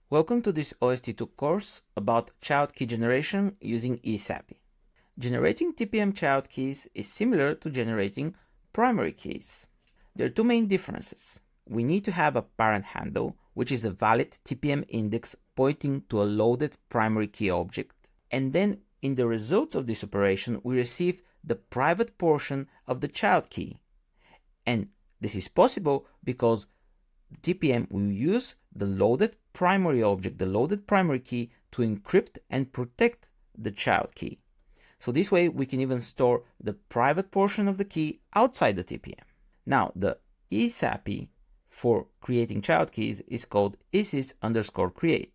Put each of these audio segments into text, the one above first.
Welcome to this OST2 course about child key generation using eSAPI. Generating TPM child keys is similar to generating primary keys. There are two main differences. We need to have a parent handle, which is a valid TPM index pointing to a loaded primary key object, and then in the results of this operation we receive the private portion of the child key. And this is possible because the TPM will use the loaded primary object, the loaded primary key, to encrypt and protect the child key. So this way we can even store the private portion of the key outside the TPM. Now the eSAPI for creating child keys is called isis_create,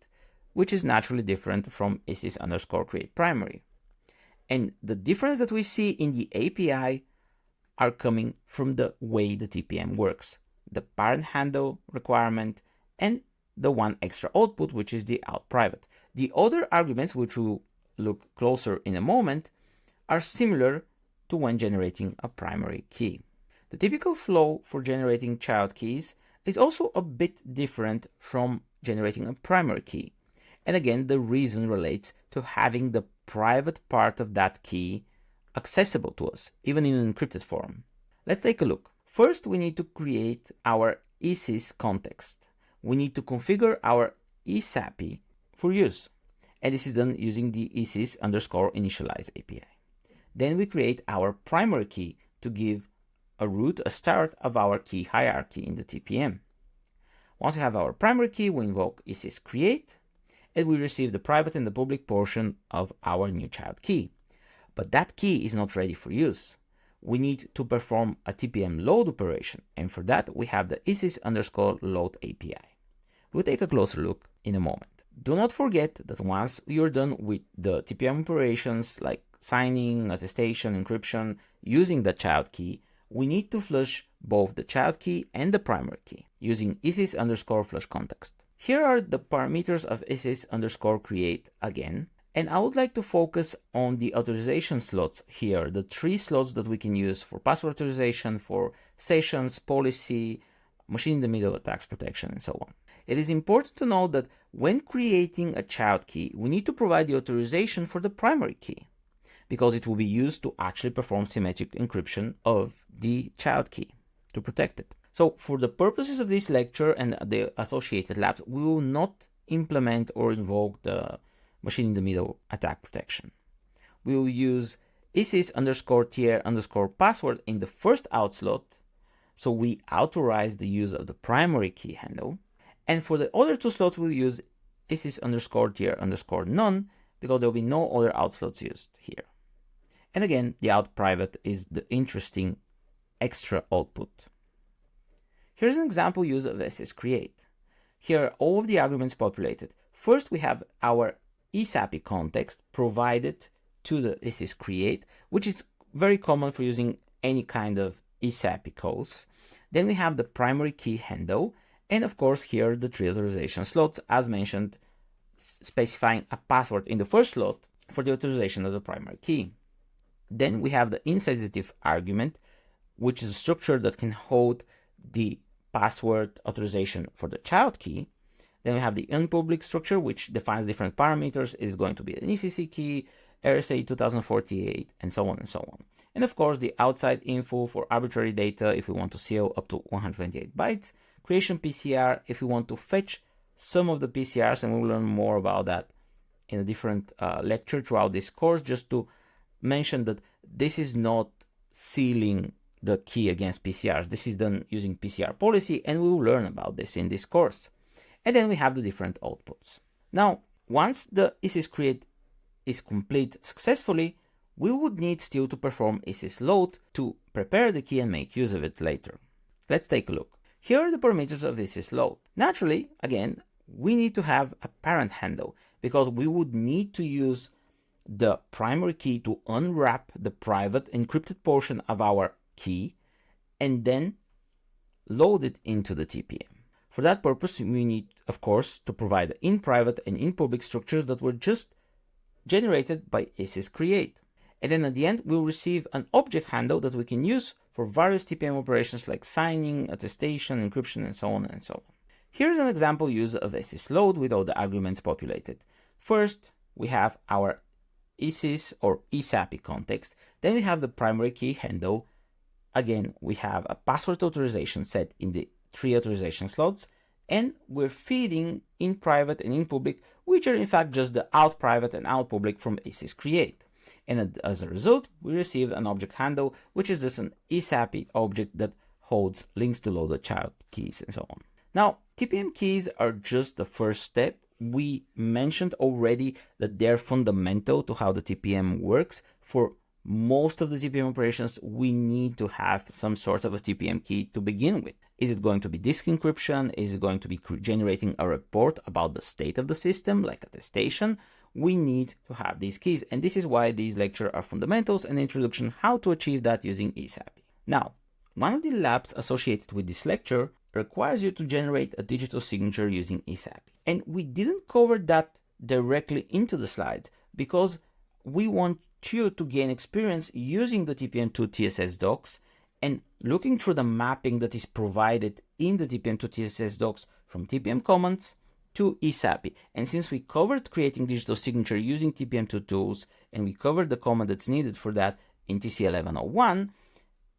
which is naturally different from isis_create primary. And the difference that we see in the API are coming from the way the TPM works. The parent handle requirement and the one extra output, which is the out private. The other arguments, which we'll look closer in a moment, are similar to when generating a primary key. The typical flow for generating child keys is also a bit different from generating a primary key. And again, the reason relates to having the private part of that key accessible to us, even in an encrypted form. Let's take a look. First, we need to create our ISIS context. We need to configure our eSAPI for use. And this is done using the isis_initialize API. Then we create our primary key to give a root, a start of our key hierarchy in the TPM. Once we have our primary key, we invoke isis_create, and we receive the private and the public portion of our new child key. But that key is not ready for use. We need to perform a TPM load operation, and for that we have the isis_load API. We'll take a closer look in a moment. Do not forget that once you're done with the TPM operations like signing, attestation, encryption, using the child key, we need to flush both the child key and the primary key using isis_flush context. Here are the parameters of isis_create again. And I would like to focus on the authorization slots here, the three slots that we can use for password authorization, for sessions, policy, machine-in-the-middle attacks protection, and so on. It is important to note that when creating a child key, we need to provide the authorization for the primary key, because it will be used to actually perform symmetric encryption of the child key to protect it. So for the purposes of this lecture and the associated labs, we will not implement or invoke the machine-in-the-middle attack protection. We will use isis_tier_password in the first out slot, so we authorize the use of the primary key handle. And for the other two slots, we'll use isis_tier_none, because there will be no other out slots used here. And again, the out private is the interesting extra output. Here's an example use of isis_create. Here are all of the arguments populated. First, we have our eSAPI context provided to the isis_create, which is very common for using any kind of eSAPI calls. Then we have the primary key handle, and of course here the three authorization slots, as mentioned, specifying a password in the first slot for the authorization of the primary key. Then we have the insensitive argument, which is a structure that can hold the password authorization for the child key. Then we have the unpublic structure, which defines different parameters. It is going to be an ECC key, RSA 2048, and so on and so on. And of course, the outside info for arbitrary data if we want to seal up to 128 bytes, creation PCR if we want to fetch some of the PCRs, and we will learn more about that in a different lecture throughout this course, just to mention that this is not sealing the key against PCRs. This is done using PCR policy, and we will learn about this in this course. And then we have the different outputs. Now, once the isis_create is complete successfully, we would need still to perform isis_load to prepare the key and make use of it later. Let's take a look. Here are the parameters of isis_load. Naturally, again, we need to have a parent handle, because we would need to use the primary key to unwrap the private encrypted portion of our key and then load it into the TPM. For that purpose, we need, of course, to provide in private and in public structures that were just generated by isis_create. And then at the end, we'll receive an object handle that we can use for various TPM operations like signing, attestation, encryption, and so on and so on. Here's an example use of sysload with all the arguments populated. First, we have our ESYS or ESAPI context. Then we have the primary key handle. Again, we have a password authorization set in the 3 authorization slots, and we're feeding in private and in public, which are in fact just the out private and out public from ESYS create. And as a result, we receive an object handle, which is just an ESAPI object that holds links to loaded child keys and so on. Now, TPM keys are just the first step. We mentioned already that they're fundamental to how the TPM works. For most of the TPM operations, we need to have some sort of a TPM key to begin with. Is it going to be disk encryption? Is it going to be generating a report about the state of the system, like attestation? We need to have these keys, and this is why these lectures are fundamentals and introduction how to achieve that using ESAPI. Now, one of the labs associated with this lecture requires you to generate a digital signature using ESAPI. And we didn't cover that directly into the slides because we want you to gain experience using the TPM2 TSS docs and looking through the mapping that is provided in the TPM2 TSS docs from TPM commands to ESAPI. And since we covered creating digital signature using TPM2 tools, and we covered the command that's needed for that in TC 1101,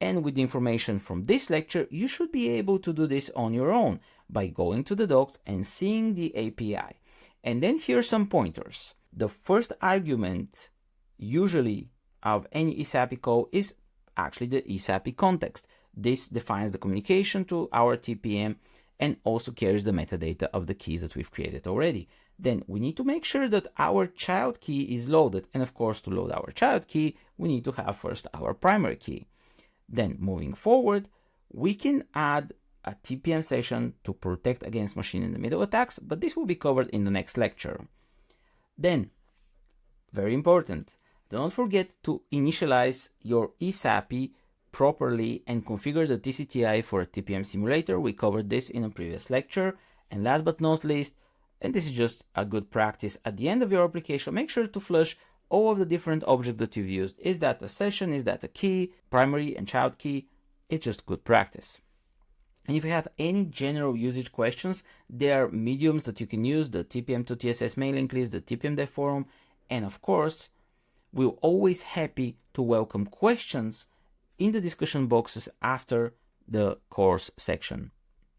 and with the information from this lecture, you should be able to do this on your own by going to the docs and seeing the API. And then here's some pointers. The first argument usually of any ESAPI call is actually the ESAPI context. This defines the communication to our TPM and also carries the metadata of the keys that we've created already. Then we need to make sure that our child key is loaded. And of course, to load our child key, we need to have first our primary key. Then moving forward, we can add a TPM session to protect against machine-in-the-middle attacks, but this will be covered in the next lecture. Then, very important, don't forget to initialize your ESAPI properly and configure the TCTI for a TPM simulator. We covered this in a previous lecture. And last but not least, and this is just a good practice, at the end of your application, make sure to flush all of the different objects that you've used. Is that a session? Is that a key, primary and child key? It's just good practice. And if you have any general usage questions, there are mediums that you can use, the TPM2 TSS mailing list, the TPM Dev forum, and of course, we're always happy to welcome questions in the discussion boxes after the course section.